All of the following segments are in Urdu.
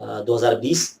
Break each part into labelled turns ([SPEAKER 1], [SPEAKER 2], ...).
[SPEAKER 1] 2020,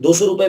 [SPEAKER 1] ₹200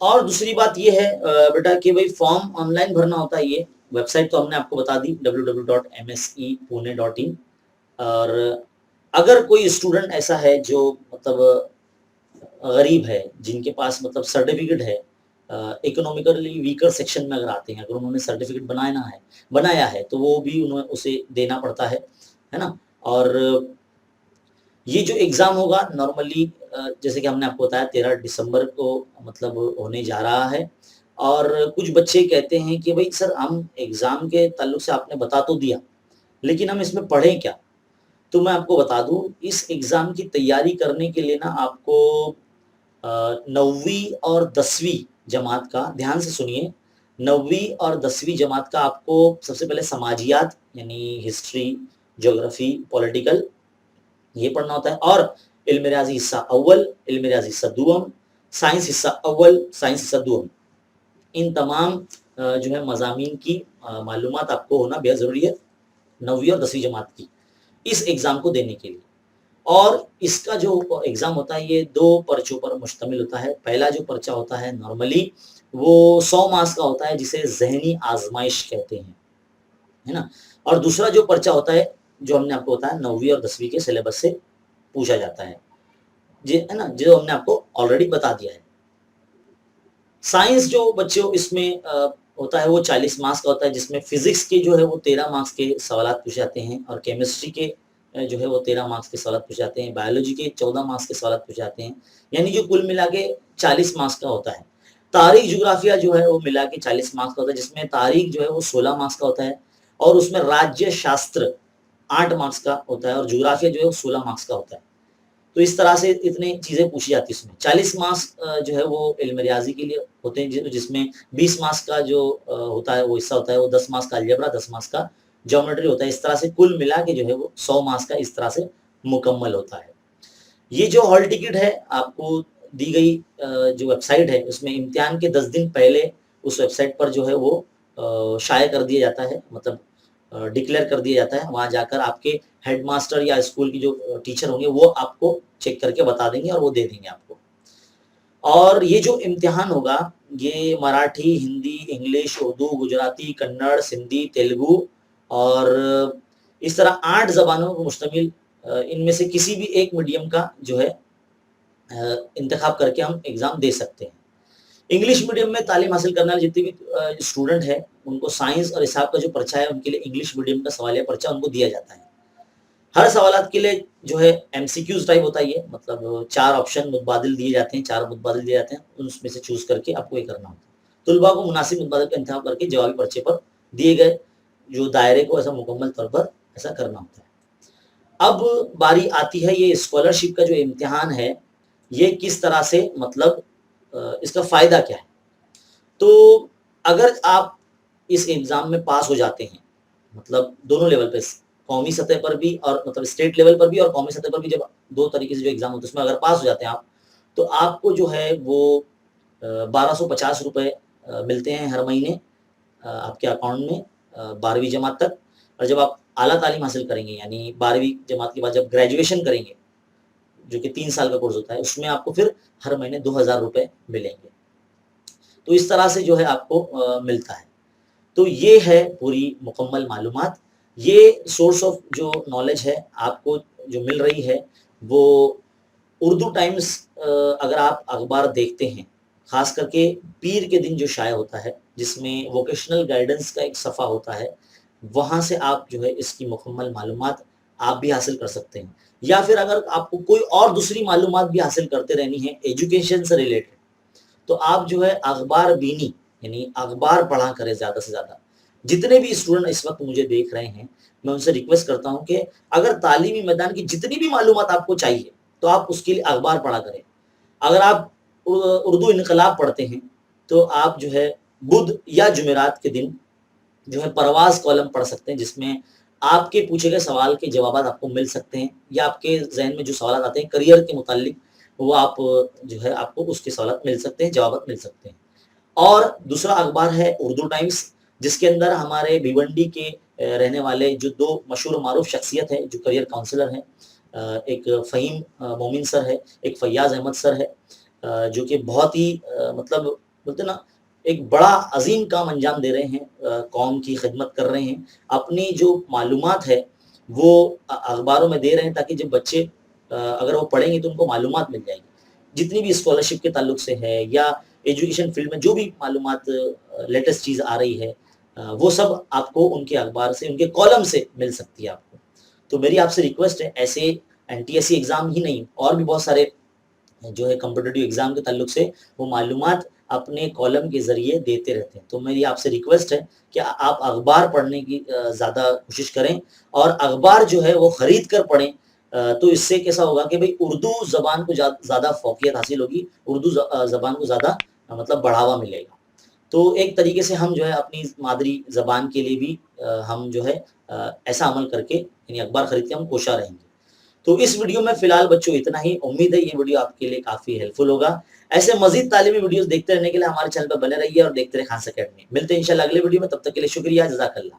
[SPEAKER 1] اور دوسری بات یہ ہے بیٹا کہ بھائی فارم آن لائن بھرنا ہوتا ہے. یہ ویب سائٹ تو ہم نے آپ کو بتا دی www.msepune.in. اور اگر کوئی اسٹوڈنٹ ایسا ہے جو مطلب غریب ہے, جن کے پاس مطلب سرٹیفکیٹ ہے, اکنومیکلی ویکر سیکشن میں اگر آتے ہیں, اگر انہوں نے سرٹیفکیٹ بنایا ہے تو وہ بھی انہیں اسے دینا پڑتا ہے نا. اور یہ جو ایگزام ہوگا نارملی جیسے کہ ہم نے آپ کو بتایا 13 دسمبر کو مطلب ہونے جا رہا ہے. اور کچھ بچے کہتے ہیں کہ بھائی سر ہم ایگزام کے تعلق سے آپ نے بتا تو دیا, لیکن ہم اس میں پڑھیں کیا؟ تو میں آپ کو بتا دوں, اس ایگزام کی تیاری کرنے کے لیے نا آپ کو 9ویں اور 10ویں جماعت کا, دھیان سے سنیے, 9ویں اور 10ویں جماعت کا آپ کو سب سے پہلے سماجیات یعنی ہسٹری, جغرفی, پولیٹیکل یہ پڑھنا ہوتا ہے. اور علم ریاضی حصہ اول, علم ریاضی حصہ دوم, سائنس حصہ اول, سائنس حصہ دوم, ان تمام جو ہے مضامین کی معلومات آپ کو ہونا بہت ضروری ہے 9ویں اور 10ویں جماعت کی اس ایگزام کو دینے کے لیے. اور اس کا جو ایگزام ہوتا ہے یہ 2 پرچوں پر مشتمل ہوتا ہے. پہلا جو پرچہ ہوتا ہے نارملی وہ 100 مارکس کا ہوتا ہے جسے ذہنی آزمائش کہتے ہیں, ہے نا. اور دوسرا جو پرچہ ہوتا ہے جو ہم نے آپ کو بتایا 9ویں اور 10ویں کے سلیبس سے پوچھا جاتا ہے, جی ہے نا, جو ہم نے آپ کو آلریڈی بتا دیا ہے. سائنس جو بچوں اس میں ہوتا ہے وہ 40 مارکس کا ہوتا ہے, جس میں فزکس کے جو ہے وہ 13 مارکس کے سوالات پوچھے جاتے ہیں, اور کیمسٹری کے جو ہے وہ 13 مارکس کے سوالات پوچھے جاتے ہیں, بایولوجی کے 14 مارکس کے سوالات پوچھے جاتے ہیں, یعنی جو کل ملا کے 40 مارکس کا ہوتا ہے. تاریخ جغرافیہ جو ہے وہ ملا کے 40 مارکس کا ہوتا ہے, جس میں تاریخ جو ہے وہ 16 مارکس کا ہوتا ہے, اور اس میں راجیہ شاستر 8 مارکس کا ہوتا ہے, اور جغرافیہ جو ہے وہ 16 مارکس کا ہوتا ہے. تو اس طرح سے اتنی چیزیں پوچھی جاتی ہیں اس میں. 40 مارکس جو ہے وہ علم ریاضی کے لیے ہوتے ہیں, جس میں 20 مارکس کا جو ہوتا ہے وہ حصہ ہوتا ہے وہ 10 مارکس کا الجبرا, 10 مارکس کا جیومیٹری ہوتا ہے. اس طرح سے کل ملا کے جو ہے وہ 100 مارکس کا اس طرح سے مکمل ہوتا ہے. یہ جو ہال ٹکٹ ہے آپ کو دی گئی جو ویب سائٹ ہے, اس میں امتحان کے 10 دن پہلے اس ویب سائٹ پر جو ہے وہ شائع کر دیا جاتا ہے, مطلب ڈکلیئر کر دیا جاتا ہے. وہاں جا کر آپ کے ہیڈ ماسٹر یا اسکول کی جو ٹیچر ہوں گے وہ آپ کو چیک کر کے بتا دیں گے اور وہ دے دیں گے آپ کو. اور یہ جو امتحان ہوگا یہ مراٹھی, ہندی, انگلش, اردو, گجراتی, کنڑ, سندھی, تیلگو اور اس طرح 8 زبانوں کو مشتمل ان میں سے کسی بھی ایک میڈیم کا جو ہے انتخاب کر کے ہم ایگزام دے سکتے ہیں. انگلش میڈیم میں تعلیم حاصل کرنے والے جتنے بھی اسٹوڈنٹ ہیں ان کو سائنس اور حساب کا جو پرچہ ہے ان کے لیے انگلش میڈیم کا سوالیہ پرچہ ان کو دیا جاتا ہے. ہر سوالات کے لیے جو ہے ایم سی کیوز ٹائپ ہوتا ہے, یہ مطلب 4 آپشن متبادل دیے جاتے ہیں, 4 متبادل دیے جاتے ہیں, ان میں سے چوز کر کے آپ کو یہ کرنا ہوتا ہے. طلباء کو مناسب متبادل کا انتخاب کر کے جوابی پرچے پر دیے گئے جو دائرے کو ایسا مکمل طور پر ایسا کرنا ہوتا ہے. اب باری آتی ہے یہ اسکالرشپ کا جو امتحان ہے یہ کس طرح سے, مطلب اس کا فائدہ کیا ہے. تو اگر آپ اس ایگزام میں پاس ہو جاتے ہیں, مطلب دونوں لیول پہ, قومی سطح پر بھی اور مطلب اسٹیٹ لیول پر بھی اور قومی سطح پر بھی, جب 2 طریقے سے جو ایگزام ہوتے ہیں اس میں اگر پاس ہو جاتے ہیں آپ تو آپ کو جو ہے وہ 1250 روپے ملتے ہیں ہر مہینے آپ کے اکاؤنٹ میں 12ویں جماعت تک. اور جب آپ اعلیٰ تعلیم حاصل کریں گے یعنی 12ویں جماعت کے بعد جب گریجویشن کریں گے جو کہ 3 سال کا کورس ہوتا ہے, اس میں آپ کو پھر ہر مہینے 2000 روپے ملیں گے. تو اس طرح سے جو ہے آپ کو ملتا ہے. تو یہ ہے پوری مکمل معلومات. یہ سورس آف جو نالج ہے آپ کو جو مل رہی ہے وہ اردو ٹائمز, اگر آپ اخبار دیکھتے ہیں خاص کر کے پیر کے دن جو شائع ہوتا ہے جس میں ووکیشنل گائیڈنس کا ایک صفحہ ہوتا ہے, وہاں سے آپ جو ہے اس کی مکمل معلومات آپ بھی حاصل کر سکتے ہیں. یا پھر اگر آپ کو کوئی اور دوسری معلومات بھی حاصل کرتے رہنی ہے ایجوکیشن سے ریلیٹڈ تو آپ جو ہے اخبار بینی یعنی اخبار پڑھا کریں زیادہ سے زیادہ. جتنے بھی اسٹوڈنٹ اس وقت مجھے دیکھ رہے ہیں میں ان سے ریکویسٹ کرتا ہوں کہ اگر تعلیمی میدان کی جتنی بھی معلومات آپ کو چاہیے تو آپ اس کے لیے اخبار پڑھا کریں. اگر آپ اردو انقلاب پڑھتے ہیں تو آپ جو ہے بدھ یا جمعرات کے دن جو ہے پرواز کالم پڑھ سکتے ہیں, جس میں آپ کے پوچھے گئے سوال کے جوابات آپ کو مل سکتے ہیں, یا آپ کے ذہن میں جو سوالات آتے ہیں کریئر کے متعلق وہ آپ جو ہے آپ کو اس کے سوالات مل سکتے ہیں, جوابات مل سکتے ہیں. اور دوسرا اخبار ہے اردو ٹائمز جس کے اندر ہمارے بھیونڈی کے رہنے والے جو 2 مشہور و معروف شخصیت ہیں جو کریئر کاؤنسلر ہیں, ایک فہیم مومن سر ہے, ایک فیاض احمد سر ہے, جو کہ بہت ہی مطلب بولتے نا ایک بڑا عظیم کام انجام دے رہے ہیں، قوم کی خدمت کر رہے ہیں، اپنی جو معلومات ہے وہ اخباروں میں دے رہے ہیں تاکہ جب بچے اگر وہ پڑھیں گے تو ان کو معلومات مل جائے گی، جتنی بھی اسکالرشپ کے تعلق سے ہے یا ایجوکیشن فیلڈ میں جو بھی معلومات لیٹسٹ چیز آ رہی ہے وہ سب آپ کو ان کے اخبار سے، ان کے کالم سے مل سکتی ہے آپ کو۔ تو میری آپ سے ریکویسٹ ہے، ایسے NTSC ایگزام ہی نہیں اور بھی بہت سارے جو ہے کمپٹیٹیو ایگزام کے تعلق سے وہ معلومات اپنے کالم کے ذریعے دیتے رہتے ہیں۔ تو میری آپ سے ریکویسٹ ہے کہ آپ اخبار پڑھنے کی زیادہ کوشش کریں، اور اخبار جو ہے وہ خرید کر پڑھیں، تو اس سے کیسا ہوگا کہ بھئی اردو زبان کو زیادہ فوقیت حاصل ہوگی، اردو زبان کو زیادہ مطلب بڑھاوا ملے گا۔ تو ایک طریقے سے ہم جو ہے اپنی مادری زبان کے لیے بھی ہم جو ہے ایسا عمل کر کے یعنی اخبار خرید کے ہم کوشاں رہیں گے۔ تو اس ویڈیو میں فی الحال بچوں اتنا ہی، امید ہے یہ ویڈیو آپ کے لیے کافی ہیلپ فل ہوگا۔ ایسے مزید تعلیمی ویڈیوز دیکھتے رہنے کے لیے ہمارے چینل پر بنے رہیے اور دیکھتے رہیں خان اکیڈمی۔ ملتے ہیں انشاءاللہ اگلے ویڈیو میں، تب تک کے لیے شکریہ، جزاک اللہ۔